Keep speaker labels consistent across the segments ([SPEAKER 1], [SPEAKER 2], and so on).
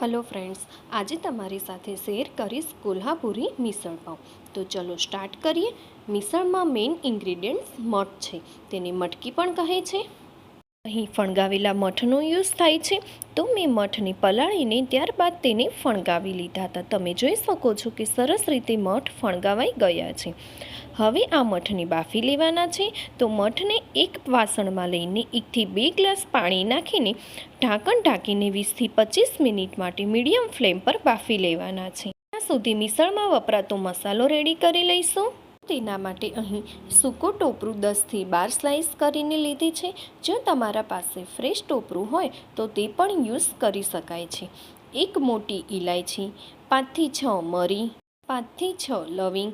[SPEAKER 1] Hello friends, आज तमारी साथे शेर करीश कोल्हापुरी मिसळ पाव। तो चलो स्टार्ट करिए। मिसळ में मेन इंग्रेडिएंट्स मठ है, तेने मटकी पण कहे छे। અહીં ફણગાવેલા મઠનો યુઝ થાય છે। તો મેં મઠને પલાળીને ત્યારબાદ તેને ફણગાવી લીધા હતા। તમે જોઈ શકો છો કે સરસ રીતે મઠ ફણગાવાઈ ગયા છે। હવે આ મઠને બાફી લેવાના છે। તો મઠને એક વાસણમાં લઈને 1 થી 2 ગ્લાસ પાણી નાખીને ઢાંકણ ઢાંકીને 20 થી 25 મિનિટ માટે મીડિયમ ફ્લેમ પર બાફી લેવાના છે। ત્યાં સુધી મિસળમાં વપરાતો મસાલો રેડી કરી લઈશું। તેના માટે અહીં સૂકું ટોપરું 10 થી 12 સ્લાઇસ કરીને લીધી છે। જો તમારા પાસે ફ્રેશ ટોપરું હોય તો તે પણ યુઝ કરી શકાય છે। એક મોટી ઇલાયચી, 5 થી 6 મરી, 5 થી 6 લવિંગ,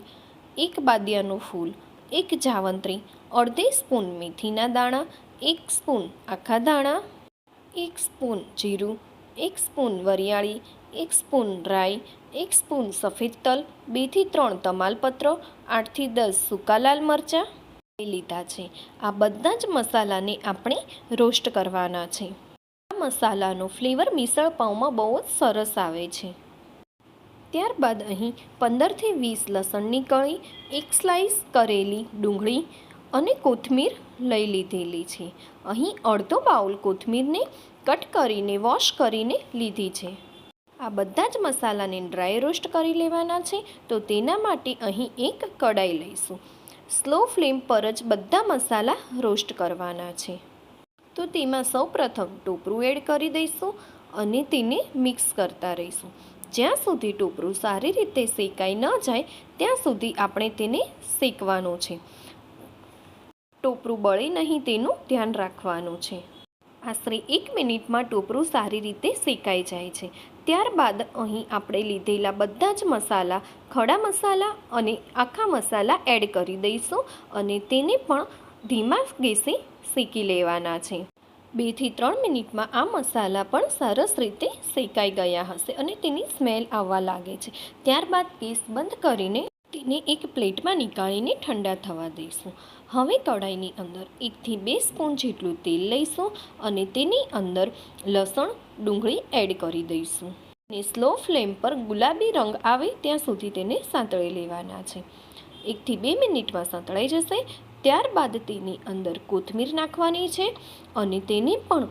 [SPEAKER 1] એક બાદિયાનું ફૂલ, એક જાવંત્રી, અડધી સ્પૂન મેથીના દાણા, 1 સ્પૂન આખા દાણા, 1 સ્પૂન જીરું, 1 સ્પૂન વરિયાળી, 1 સ્પૂન રાઈ, 1 સ્પૂન સફેદ તલ, 2 થી 3 તમાલપત્રો, 8 થી 10 સૂકા લાલ મરચાં લીધા છે। આ બધા જ મસાલાને આપણે રોસ્ટ કરવાના છે। આ મસાલાનો ફ્લેવર મિસળ પાઉંમાં બહુ જ સરસ આવે છે। ત્યારબાદ અહીં 15 થી 20 લસણની કળી, 1 સ્લાઇસ કરેલી ડુંગળી અને કોથમીર લઈ લીધેલી છે। અહીં અડધો બાઉલ કોથમીરને કટ કરીને વોશ કરીને લીધી છે। આ બધા જ મસાલાને ડ્રાય રોસ્ટ કરી લેવાના છે। તો તેના માટે અહીં એક કડાઈ લઈશું। સ્લો ફ્લેમ પર જ બધા મસાલા રોસ્ટ કરવાના છે। તો તેમાં સૌપ્રથમ ટોપરું એડ કરી દઈશું અને તેને મિક્સ કરતા રહીશું। જ્યાં સુધી ટોપરું સારી રીતે શેકાઈ ન જાય ત્યાં સુધી આપણે તેને શેકવાનું છે। ટોપરું બળે નહીં તેનું ધ્યાન રાખવાનું છે। આશરે 1 મિનિટમાં ટોપરું સારી રીતે શેકાઈ જાય છે। ત્યારબાદ અહીં આપણે લીધેલા બધા જ મસાલા, ખડા મસાલા અને આખા મસાલા એડ કરી દઈશું અને તેને પણ ધીમા ગેસે શેકી લેવાના છે। 2 થી 3 મિનિટમાં આ મસાલા પણ સરસ રીતે શેકાઈ ગયા હશે અને તેની સ્મેલ આવવા લાગે છે। ત્યારબાદ ગેસ બંધ કરીને તેને એક પ્લેટમાં નીકાળીને ઠંડા થવા દઈશું। હવે કઢાઈની અંદર 1 થી 2 સ્પૂન જેટલું તેલ લઈશું અને તેની અંદર લસણ, ડુંગળી એડ કરી દઈશું અને સ્લો ફ્લેમ પર ગુલાબી રંગ આવે ત્યાં સુધી તેને સાંતળી લેવાના છે। 1 થી 2 મિનિટમાં સાંતળાઈ જશે ત્યારબાદ તેની અંદર કોથમીર નાખવાની છે અને તેને પણ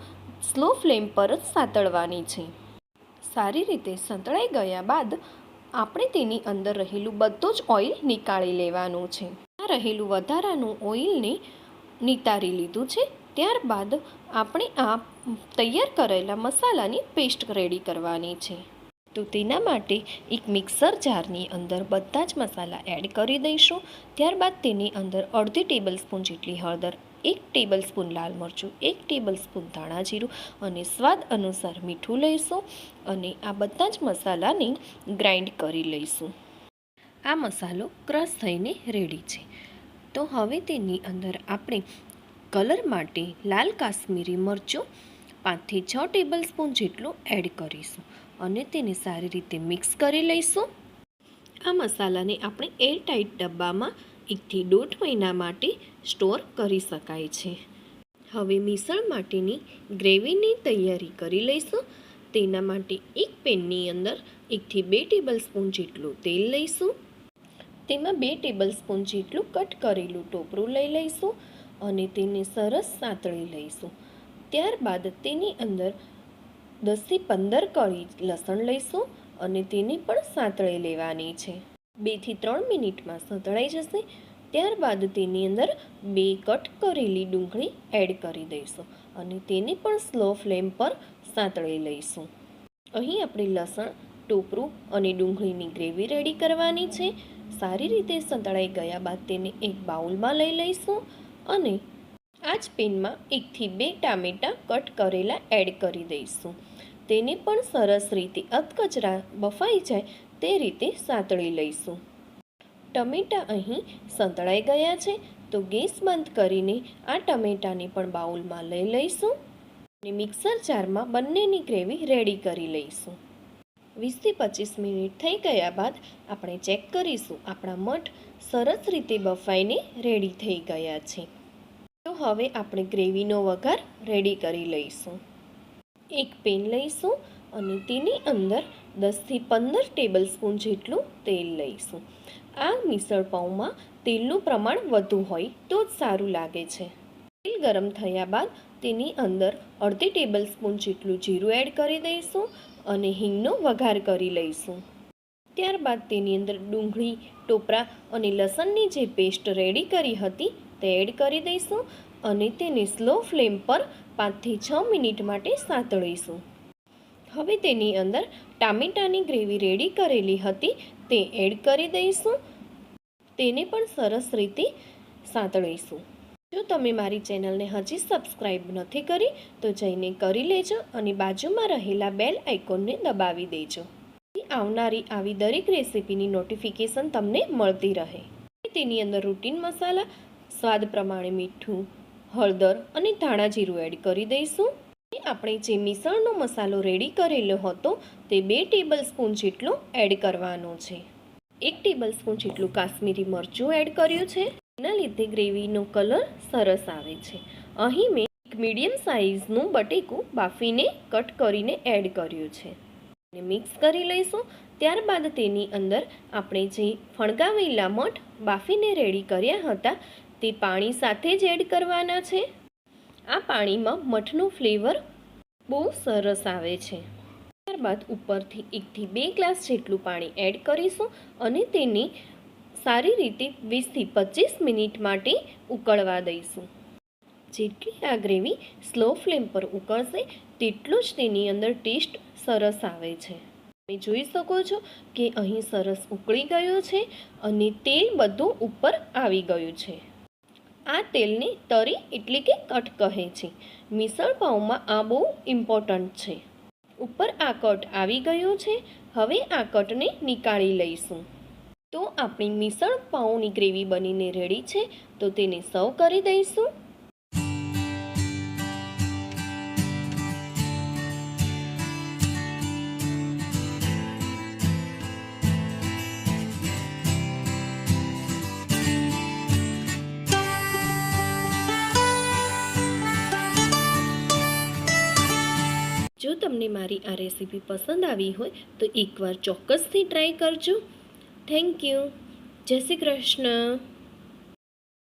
[SPEAKER 1] સ્લો ફ્લેમ પર જ સાંતળવાની છે। સારી રીતે સાંતળાઈ ગયા બાદ આપણે તેની અંદર રહેલું બધું જ ઓઇલ નીકાળી લેવાનું છે। આ રહેલું વધારાનું ઓઇલને નિતારી લીધું છે। ત્યારબાદ આપણે આ તૈયાર કરેલા મસાલાની પેસ્ટ રેડી કરવાની છે। તો તેના માટે એક મિક્સર જારની અંદર બધા જ મસાલા એડ કરી દઈશું। ત્યારબાદ તેની અંદર અડધી ટેબલ સ્પૂન જેટલી હળદર, 1 ટેબલ સ્પૂન લાલ મરચું, 1 ટેબલ સ્પૂન ધાણા જીરું અને સ્વાદ અનુસાર મીઠું લઈશું અને આ બધા જ મસાલાને ગ્રાઇન્ડ કરી લઈશું। આ મસાલો ક્રશ થઈને રેડી છે। તો હવે તેની અંદર આપણે કલર માટે લાલ કાશ્મીરી મરચું 5 થી 6 ટેબલ સ્પૂન જેટલું એડ કરીશું અને તેને સારી રીતે મિક્સ કરી લઈશું। આ મસાલાને આપણે એરટાઇટ ડબ્બામાં 1 થી 1.5 મહિના માટે સ્ટોર કરી શકાય છે। હવે મિસળ માટેની ગ્રેવીની તૈયારી કરી લઈશું। તેના માટે એક પેનની અંદર 1 થી 2 ટેબલ સ્પૂન જેટલું તેલ લઈશું। તેમાં 2 ટેબલ સ્પૂન જેટલું કટ કરેલું ટોપરું લઈ લઈશું અને તેને સરસ સાંતળી લઈશું। ત્યારબાદ તેની અંદર 10 થી 15 કળી લસણ લઈશું અને તેને પણ સાંતળી લેવાની છે। 2 થી 3 મિનિટમાં સાંતળાઈ જશે ત્યારબાદ તેની અંદર 2 કટ કરેલી ડુંગળી એડ કરી દઈશું અને તેને પણ સ્લો ફ્લેમ પર સાંતળી લઈશું। અહીં આપણે લસણ, ટોપરું અને ડુંગળીની ગ્રેવી રેડી કરવાની છે। સારી રીતે સાંતળાઈ ગયા બાદ તેને એક બાઉલમાં લઈ લઈશું અને આ જ પેનમાં 1 થી 2 ટામેટાં કટ કરેલા એડ કરી દઈશું। તેને પણ સરસ રીતે અધકચરા બફાઈ જાય તે રીતે સાંતળી લઈશું। ટમેટાં અહીં સાંતળાઈ ગયા છે તો ગેસ બંધ કરીને આ ટમેટાને પણ બાઉલમાં લઈ લઈશું અને મિક્સર જારમાં બંનેની ગ્રેવી રેડી કરી લઈશું। 20 થી 25 મિનિટ થઈ ગયા બાદ આપણે ચેક કરીશું। આપણા મઠ સરસ રીતે બફાઈને રેડી થઈ ગયા છે। તો હવે આપણે ગ્રેવીનો વઘાર રેડી કરી લઈશું। એક પેન લઈશું અને તેની અંદર 10થી 15 ટેબલ સ્પૂન જેટલું તેલ લઈશું. આ મિસળ પાઉંમાં તેલનું પ્રમાણ વધુ હોય તો જ સારું લાગે છે. તેલ ગરમ થયા બાદ તેની અંદર અડધી ટેબલ સ્પૂન જેટલું જીરું એડ કરી દઈશું અને હિંગનો વઘાર કરી લઈશું. ત્યારબાદ તેની અંદર ડુંગળી, ટોપરા અને લસણની જે પેસ્ટ રેડી કરી હતી તે એડ કરી દઈશું અને તેને સ્લો ફ્લેમ પર 5થી 6 મિનિટ માટે સાંતળીશું. હવે તેની અંદર ટામેટાની ગ્રેવી રેડી કરેલી હતી તે એડ કરી દઈશું. તેને પણ સરસ રીતે સાંતળીશું. જો તમે મારી ચેનલને હજી સબસ્ક્રાઈબ નથી કરી તો જઈને કરી લેજો અને બાજુમાં રહેલા બેલ આઇકોનને દબાવી દેજો. આવનારી આવી દરેક રેસીપીની નોટિફિકેશન તમને મળતી રહે. તેની અંદર રૂટીન મસાલા, સ્વાદ પ્રમાણે મીઠું, હળદર અને ધાણા જીરું એડ કરી દઈશું. આપણે જે મિસળનો મસાલો રેડી કરેલો હતો તે 2 ટેબલ સ્પૂન જેટલો એડ કરવાનો છે. 1 ટેબલ સ્પૂન જેટલું કાશ્મીરી મરચું એડ કર્યું છે. તેના લીધે ગ્રેવીનો કલર સરસ આવે છે. અહીં મેં એક મીડિયમ સાઇઝનું બટેકું બાફીને કટ કરીને એડ કર્યું છે. મિક્સ કરી લઈશું. ત્યારબાદ તેની અંદર આપણે જે ફણગાવેલા મઠ બાફીને રેડી કર્યા હતા તે પાણી સાથે જ એડ કરવાના છે. આ પાણીમાં મઠનું ફ્લેવર બહુ સરસ આવે છે. ત્યારબાદ ઉપરથી 1થી 2 ગ્લાસ જેટલું પાણી એડ કરીશું અને તેને સારી રીતે 20થી 25 મિનિટ માટે ઉકળવા દઈશું. જેટલી આ ગ્રેવી સ્લો ફ્લેમ પર ઉકળશે તેટલું જ તેની અંદર ટેસ્ટ સરસ આવે છે. તમે જોઈ શકો છો કે અહીં સરસ ઉકળી ગયું છે અને તેલ બધું ઉપર આવી ગયું છે. આ તેલને તરી એટલે કે કટ કહે છે. મિસળ પાઉંમાં આ બહુ ઇમ્પોર્ટન્ટ છે. ઉપર આ કટ આવી ગયું છે. હવે આ કટને નીકાળી લઈશું. તો આપણી મિસળ પાઉંની ગ્રેવી બનીને રેડી છે. તો તેને સર્વ કરી દઈશું. જો તમને મારી આ રેસીપી પસંદ આવી હોય તો એકવાર ચોક્કસથી ટ્રાય કરજો. Thank you. જય શ્રી કૃષ્ણ.